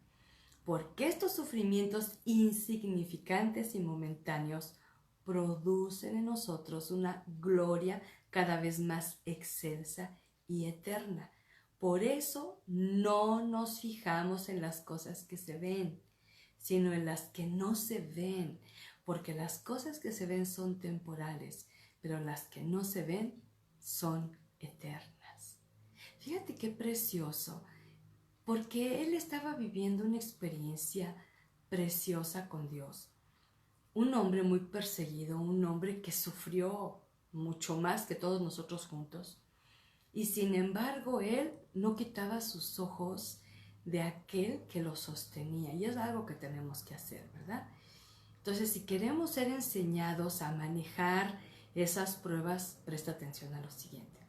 Porque estos sufrimientos insignificantes y momentáneos producen en nosotros una gloria cada vez más excelsa y eterna. Por eso no nos fijamos en las cosas que se ven, sino en las que no se ven, porque las cosas que se ven son temporales, pero las que no se ven son eternas. Fíjate qué precioso, porque él estaba viviendo una experiencia preciosa con Dios. Un hombre muy perseguido, un hombre que sufrió mucho más que todos nosotros juntos. Y sin embargo, él no quitaba sus ojos de aquel que lo sostenía. Y es algo que tenemos que hacer, ¿verdad? Entonces, si queremos ser enseñados a manejar esas pruebas, presta atención a lo siguiente.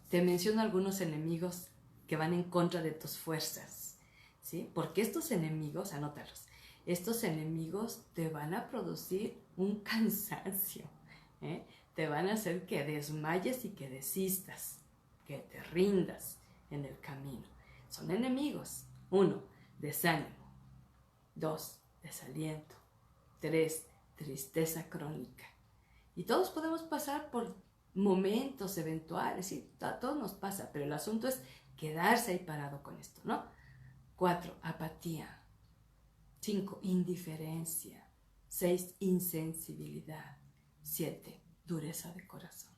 Te menciono algunos enemigos que van en contra de tus fuerzas, ¿sí? Porque estos enemigos, anótalos, estos enemigos te van a producir un cansancio, ¿eh? Te van a hacer que desmayes y que desistas, que te rindas en el camino. Son enemigos. 1, desánimo. 2, desaliento. 3, tristeza crónica. Y todos podemos pasar por momentos eventuales, ¿sí? Todo nos pasa, pero el asunto es quedarse ahí parado con esto, ¿no? 4, apatía. 5, indiferencia. 6, insensibilidad. 7, dureza de corazón.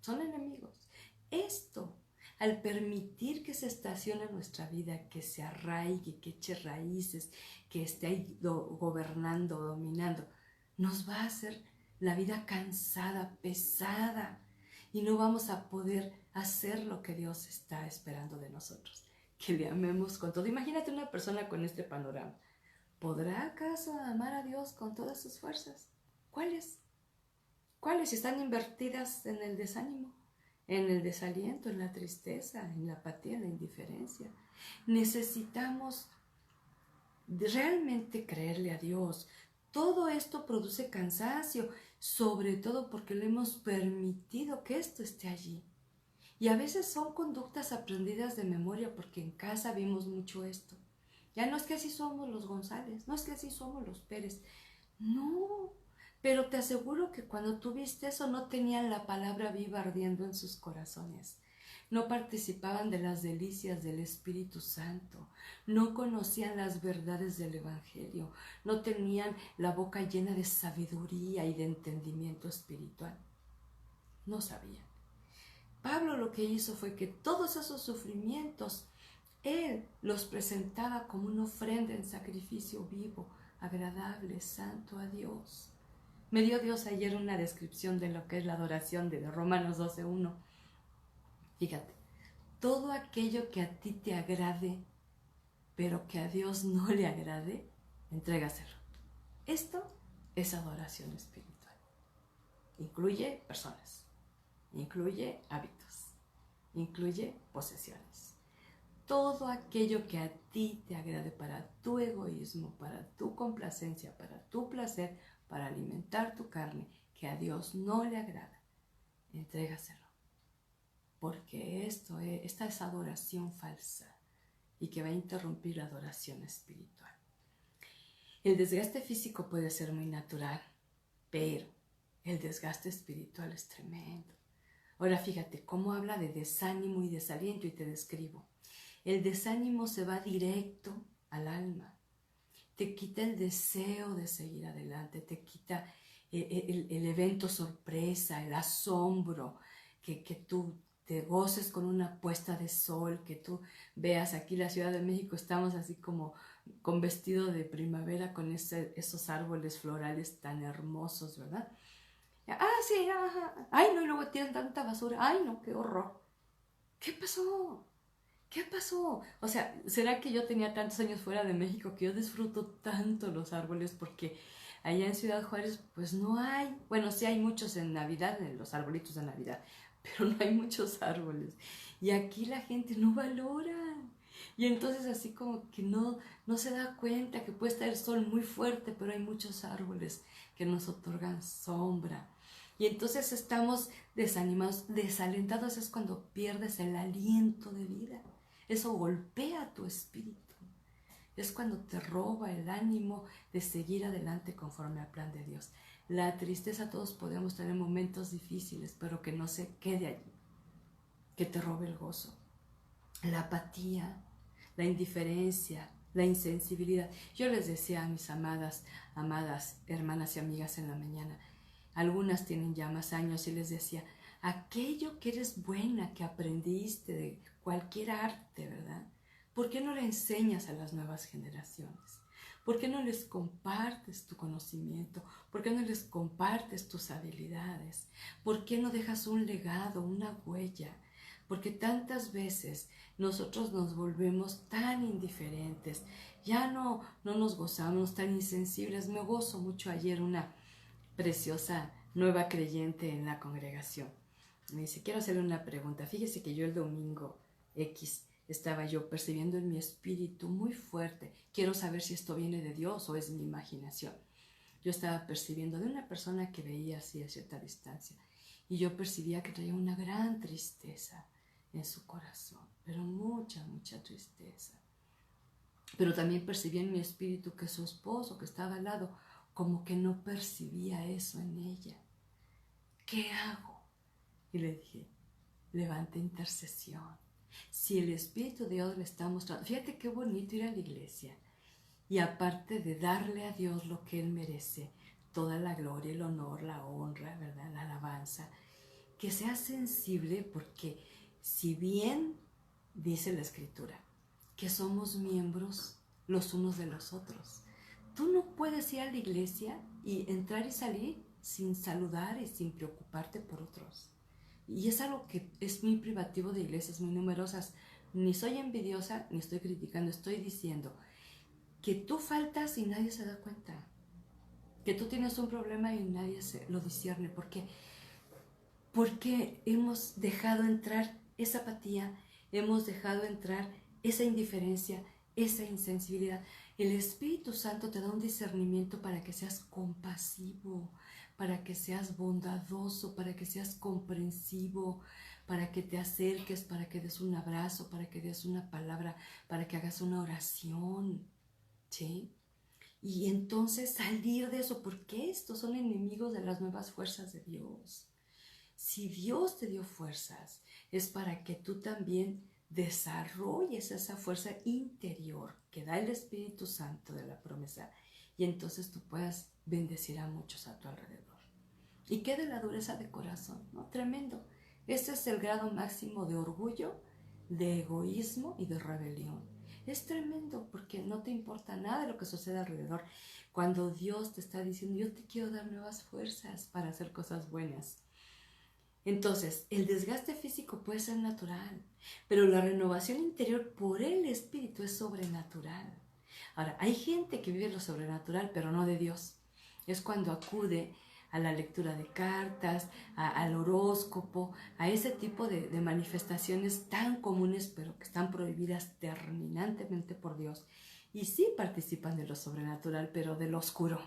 Son enemigos. Esto, al permitir que se estacione en nuestra vida, que se arraigue, que eche raíces, que esté ahí gobernando, dominando, nos va a hacer la vida cansada, pesada, y no vamos a poder hacer lo que Dios está esperando de nosotros, que le amemos con todo. Imagínate una persona con este panorama. ¿Podrá acaso amar a Dios con todas sus fuerzas? ¿Cuáles? ¿Cuáles están invertidas en el desánimo, en el desaliento, en la tristeza, en la apatía, en la indiferencia. Necesitamos realmente creerle a Dios. Todo esto produce cansancio, sobre todo porque le hemos permitido que esto esté allí. Y a veces son conductas aprendidas de memoria, porque en casa vimos mucho esto. Ya no es que así somos los González, no es que así somos los Pérez. No, pero te aseguro que cuando tú viste eso no tenían la palabra viva ardiendo en sus corazones. No participaban de las delicias del Espíritu Santo, no conocían las verdades del Evangelio, no tenían la boca llena de sabiduría y de entendimiento espiritual. No sabían. Pablo lo que hizo fue que todos esos sufrimientos, él los presentaba como una ofrenda en sacrificio vivo, agradable, santo a Dios. Me dio Dios ayer una descripción de lo que es la adoración de Romanos 12:1. Fíjate, todo aquello que a ti te agrade, pero que a Dios no le agrade, entrégaselo. Esto es adoración espiritual. Incluye personas, incluye hábitos, incluye posesiones. Todo aquello que a ti te agrade para tu egoísmo, para tu complacencia, para tu placer, para alimentar tu carne, que a Dios no le agrada, entrégaselo. Porque esta es adoración falsa y que va a interrumpir la adoración espiritual. El desgaste físico puede ser muy natural, pero el desgaste espiritual es tremendo. Ahora fíjate cómo habla de desánimo y desaliento y te describo. El desánimo se va directo al alma, te quita el deseo de seguir adelante, te quita el evento sorpresa, el asombro, que tú te goces con una puesta de sol, que tú veas aquí la Ciudad de México, estamos así como con vestido de primavera, con esos árboles florales tan hermosos, ¿verdad? Sí, ajá. Ay, no, y luego tienen tanta basura. Ay, no, qué horror. ¿Qué pasó? ¿Qué pasó? O sea, ¿será que yo tenía tantos años fuera de México que yo disfruto tanto los árboles? Porque allá en Ciudad Juárez, pues no hay. Bueno, sí hay muchos en Navidad, en los arbolitos de Navidad, pero no hay muchos árboles. Y aquí la gente no valora. Y entonces así como que no se da cuenta que puede estar el sol muy fuerte, pero hay muchos árboles que nos otorgan sombra. Y entonces estamos desanimados, desalentados, es cuando pierdes el aliento de vida. Eso golpea tu espíritu. Es cuando te roba el ánimo de seguir adelante conforme al plan de Dios. La tristeza todos podemos tener momentos difíciles, pero que no se quede allí, que te robe el gozo. La apatía, la indiferencia, la insensibilidad. Yo les decía a mis amadas hermanas y amigas en la mañana, algunas tienen ya más años, y les decía, aquello que eres buena, que aprendiste de cualquier arte, ¿verdad? ¿Por qué no le enseñas a las nuevas generaciones? ¿Por qué no les compartes tu conocimiento? ¿Por qué no les compartes tus habilidades? ¿Por qué no dejas un legado, una huella? Porque tantas veces nosotros nos volvemos tan indiferentes, ya no nos gozamos, tan insensibles. Me gozo mucho ayer una preciosa nueva creyente en la congregación. Me dice, quiero hacerle una pregunta. Fíjese que yo el domingo X estaba yo percibiendo en mi espíritu muy fuerte. Quiero saber si esto viene de Dios o es mi imaginación. Yo estaba percibiendo de una persona que veía así a cierta distancia. Y yo percibía que traía una gran tristeza en su corazón, pero mucha tristeza. Pero también percibía en mi espíritu que su esposo, que estaba al lado, como que no percibía eso en ella. ¿Qué hago? Y le dije, levanta intercesión. Si el Espíritu de Dios le está mostrando, fíjate qué bonito ir a la iglesia. Y aparte de darle a Dios lo que Él merece, toda la gloria, el honor, la honra, ¿verdad? La alabanza, que sea sensible, porque si bien dice la Escritura que somos miembros los unos de los otros, tú no puedes ir a la iglesia y entrar y salir sin saludar y sin preocuparte por otros. Y es algo que es muy privativo de iglesias muy numerosas. Ni soy envidiosa, ni estoy criticando, estoy diciendo que tú faltas y nadie se da cuenta. Que tú tienes un problema y nadie lo discierne. ¿Por qué? porque hemos dejado entrar esa apatía, hemos dejado entrar esa indiferencia, esa insensibilidad. El Espíritu Santo te da un discernimiento para que seas compasivo, para que seas bondadoso, para que seas comprensivo, para que te acerques, para que des un abrazo, para que des una palabra, para que hagas una oración, ¿sí? Y entonces salir de eso, porque estos son enemigos de las nuevas fuerzas de Dios. Si Dios te dio fuerzas, es para que tú también desarrolles esa fuerza interior que da el Espíritu Santo de la promesa, y entonces tú puedas bendecir a muchos a tu alrededor. Y quede la dureza de corazón, ¿no? Tremendo. Este es el grado máximo de orgullo, de egoísmo y de rebelión. Es tremendo porque no te importa nada de lo que sucede alrededor. Cuando Dios te está diciendo, yo te quiero dar nuevas fuerzas para hacer cosas buenas. Entonces, el desgaste físico puede ser natural, pero la renovación interior por el Espíritu es sobrenatural. Ahora, hay gente que vive lo sobrenatural, pero no de Dios. Es cuando acude a la lectura de cartas, al horóscopo, a ese tipo de manifestaciones tan comunes, pero que están prohibidas terminantemente por Dios. Y sí participan de lo sobrenatural, pero de lo oscuro,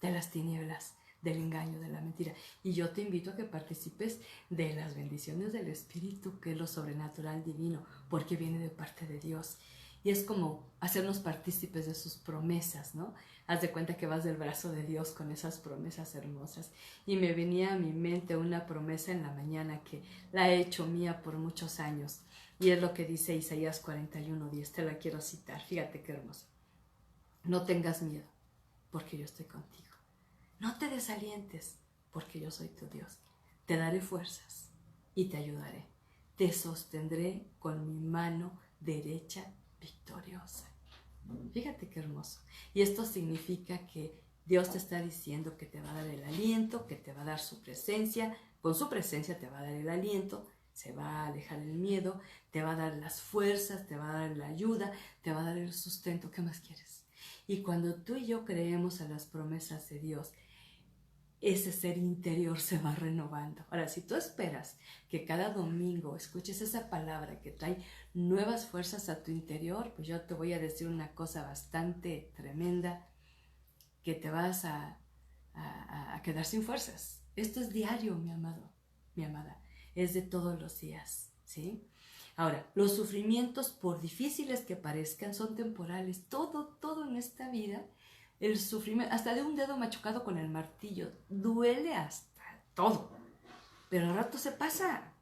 de las tinieblas, del engaño, de la mentira. Y yo te invito a que participes de las bendiciones del Espíritu, que es lo sobrenatural divino, porque viene de parte de Dios. Y es como hacernos partícipes de sus promesas, ¿no? Haz de cuenta que vas del brazo de Dios con esas promesas hermosas. Y me venía a mi mente una promesa en la mañana que la he hecho mía por muchos años. Y es lo que dice Isaías 41:10. Te la quiero citar. Fíjate qué hermoso. No tengas miedo, porque yo estoy contigo. No te desalientes, porque yo soy tu Dios. Te daré fuerzas y te ayudaré. Te sostendré con mi mano derecha victoriosa. Fíjate qué hermoso. Y esto significa que Dios te está diciendo que te va a dar el aliento, que te va a dar su presencia. Con su presencia te va a dar el aliento, se va a alejar el miedo, te va a dar las fuerzas, te va a dar la ayuda, te va a dar el sustento. ¿Qué más quieres? Y cuando tú y yo creemos a las promesas de Dios, ese ser interior se va renovando. Ahora, si tú esperas que cada domingo escuches esa palabra que trae nuevas fuerzas a tu interior, pues yo te voy a decir una cosa bastante tremenda, que te vas a quedar sin fuerzas. Esto es diario, mi amado, mi amada. Es de todos los días, ¿sí? Ahora, los sufrimientos, por difíciles que parezcan, son temporales. Todo en esta vida, el sufrimiento, hasta de un dedo machucado con el martillo, duele hasta todo, pero al rato se pasa,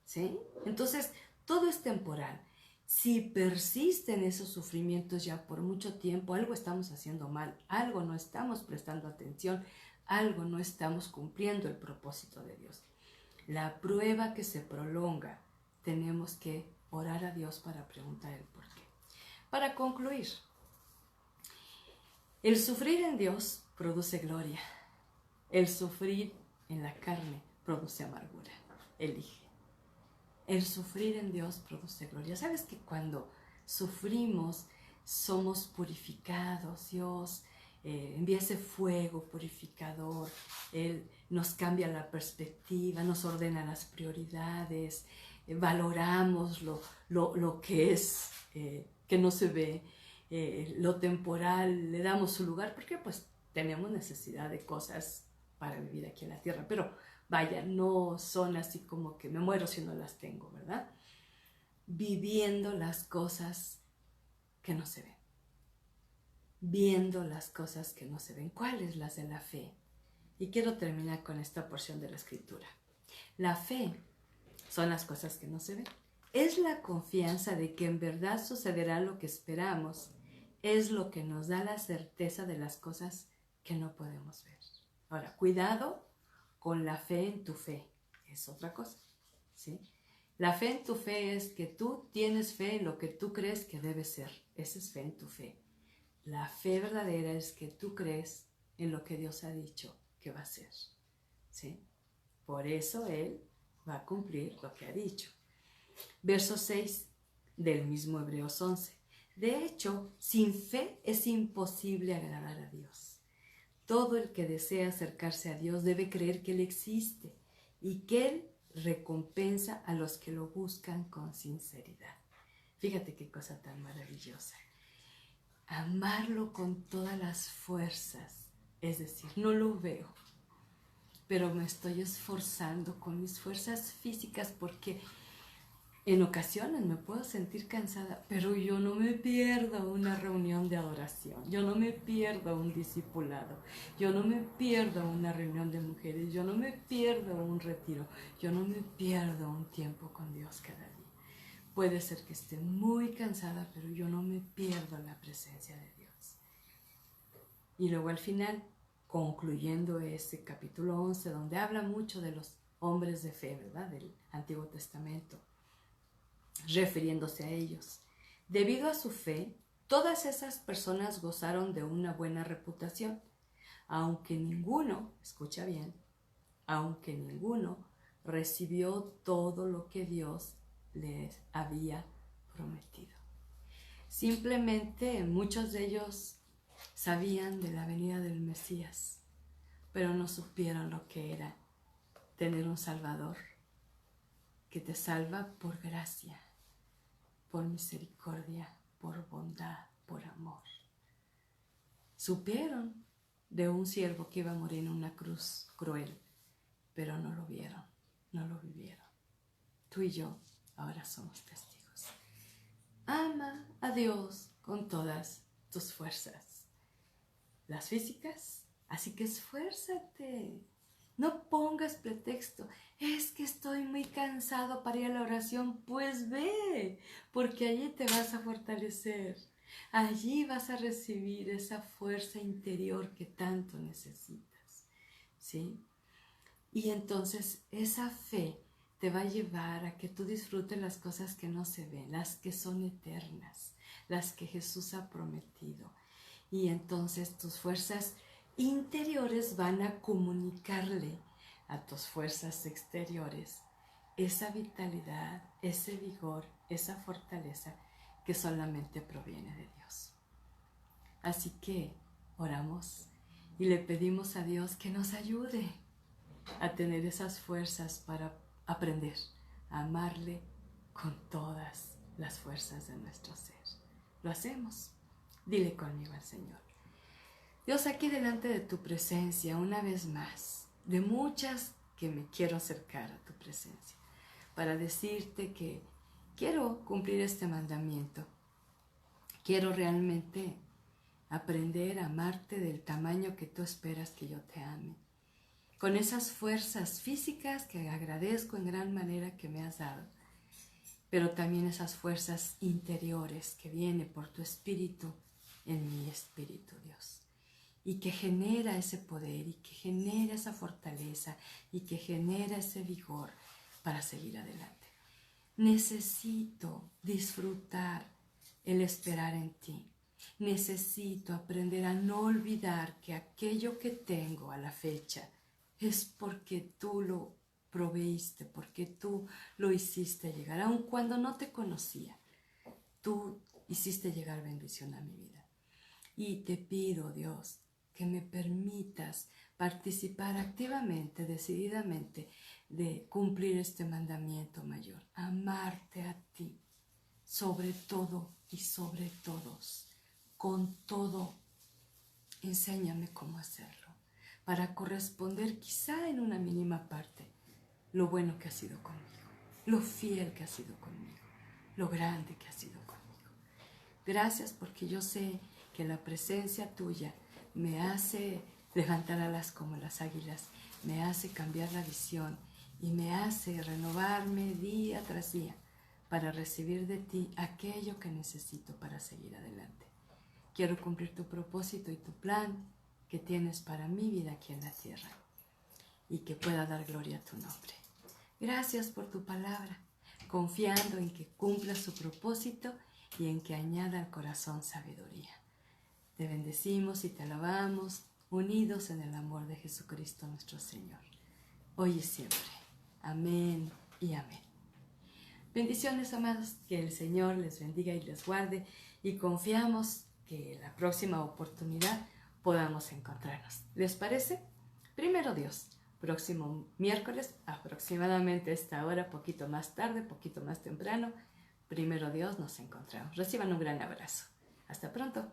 ¿sí? Entonces, todo es temporal. Si persisten esos sufrimientos ya por mucho tiempo, algo estamos haciendo mal, algo no estamos prestando atención, algo no estamos cumpliendo el propósito de Dios. La prueba que se prolonga, tenemos que orar a Dios para preguntar el por qué. Para concluir, el sufrir en Dios produce gloria. El sufrir en la carne produce amargura. Elige. El sufrir en Dios produce gloria. ¿Sabes que cuando sufrimos somos purificados? Dios envía ese fuego purificador. Él nos cambia la perspectiva, nos ordena las prioridades, valoramos lo que es, que no se ve, lo temporal, le damos su lugar, porque pues tenemos necesidad de cosas para vivir aquí en la tierra, pero vaya, no son así como que me muero si no las tengo, ¿verdad? Viviendo las cosas que no se ven. Viendo las cosas que no se ven. ¿Cuáles? Las de la fe. Y quiero terminar con esta porción de la Escritura. La fe son las cosas que no se ven. Es la confianza de que en verdad sucederá lo que esperamos. Es lo que nos da la certeza de las cosas que no podemos ver. Ahora, cuidado con la fe en tu fe. Es otra cosa, ¿sí? La fe en tu fe es que tú tienes fe en lo que tú crees que debe ser. Esa es fe en tu fe. La fe verdadera es que tú crees en lo que Dios ha dicho que va a ser, ¿sí? Por eso Él va a cumplir lo que ha dicho. Verso 6 del mismo Hebreos 11. De hecho, sin fe es imposible agradar a Dios. Todo el que desea acercarse a Dios debe creer que Él existe y que Él recompensa a los que lo buscan con sinceridad. Fíjate qué cosa tan maravillosa. Amarlo con todas las fuerzas, es decir, no lo veo, pero me estoy esforzando con mis fuerzas físicas porque en ocasiones me puedo sentir cansada, pero yo no me pierdo una reunión de adoración, yo no me pierdo un discipulado, yo no me pierdo una reunión de mujeres, yo no me pierdo un retiro, yo no me pierdo un tiempo con Dios cada día. Puede ser que esté muy cansada, pero yo no me pierdo la presencia de Dios. Y luego al final, concluyendo ese capítulo 11, donde habla mucho de los hombres de fe, ¿verdad? Del Antiguo Testamento, refiriéndose a ellos. Debido a su fe, todas esas personas gozaron de una buena reputación, aunque ninguno, escucha bien, aunque ninguno recibió todo lo que Dios les había prometido. Simplemente muchos de ellos sabían de la venida del Mesías, pero no supieron lo que era tener un Salvador que te salva por gracia, por misericordia, por bondad, por amor. Supieron de un siervo que iba a morir en una cruz cruel, pero no lo vieron, no lo vivieron. Tú y yo ahora somos testigos. Ama a Dios con todas tus fuerzas, las físicas, así que esfuérzate. No pongas pretexto, es que estoy muy cansado para ir a la oración. Pues ve, porque allí te vas a fortalecer. Allí vas a recibir esa fuerza interior que tanto necesitas, ¿sí? Y entonces esa fe te va a llevar a que tú disfrutes las cosas que no se ven, las que son eternas, las que Jesús ha prometido. Y entonces tus fuerzas interiores van a comunicarle a tus fuerzas exteriores esa vitalidad, ese vigor, esa fortaleza que solamente proviene de Dios. Así que oramos y le pedimos a Dios que nos ayude a tener esas fuerzas para aprender a amarle con todas las fuerzas de nuestro ser. Lo hacemos. Dile conmigo al Señor. Dios, aquí delante de tu presencia, una vez más, de muchas que me quiero acercar a tu presencia, para decirte que quiero cumplir este mandamiento. Quiero realmente aprender a amarte del tamaño que tú esperas que yo te ame. Con esas fuerzas físicas que agradezco en gran manera que me has dado, pero también esas fuerzas interiores que vienen por tu espíritu en mi espíritu, Dios. Y que genera ese poder, y que genera esa fortaleza, y que genera ese vigor para seguir adelante. Necesito disfrutar el esperar en ti. Necesito aprender a no olvidar que aquello que tengo a la fecha es porque tú lo proveíste, porque tú lo hiciste llegar. Aun cuando no te conocía, tú hiciste llegar bendición a mi vida. Y te pido, Dios, que me permitas participar activamente, decididamente, de cumplir este mandamiento mayor. Amarte a ti, sobre todo y sobre todos, con todo. Enséñame cómo hacerlo, para corresponder quizá en una mínima parte lo bueno que has sido conmigo, lo fiel que has sido conmigo, lo grande que has sido conmigo. Gracias porque yo sé que la presencia tuya me hace levantar alas como las águilas, me hace cambiar la visión y me hace renovarme día tras día para recibir de ti aquello que necesito para seguir adelante. Quiero cumplir tu propósito y tu plan que tienes para mi vida aquí en la tierra y que pueda dar gloria a tu nombre. Gracias por tu palabra, confiando en que cumpla su propósito y en que añada al corazón sabiduría. Te bendecimos y te alabamos, unidos en el amor de Jesucristo nuestro Señor, hoy y siempre. Amén y amén. Bendiciones, amados, que el Señor les bendiga y les guarde, y confiamos que la próxima oportunidad podamos encontrarnos. ¿Les parece? Primero Dios, próximo miércoles, aproximadamente a esta hora, poquito más tarde, poquito más temprano. Primero Dios, nos encontramos. Reciban un gran abrazo. Hasta pronto.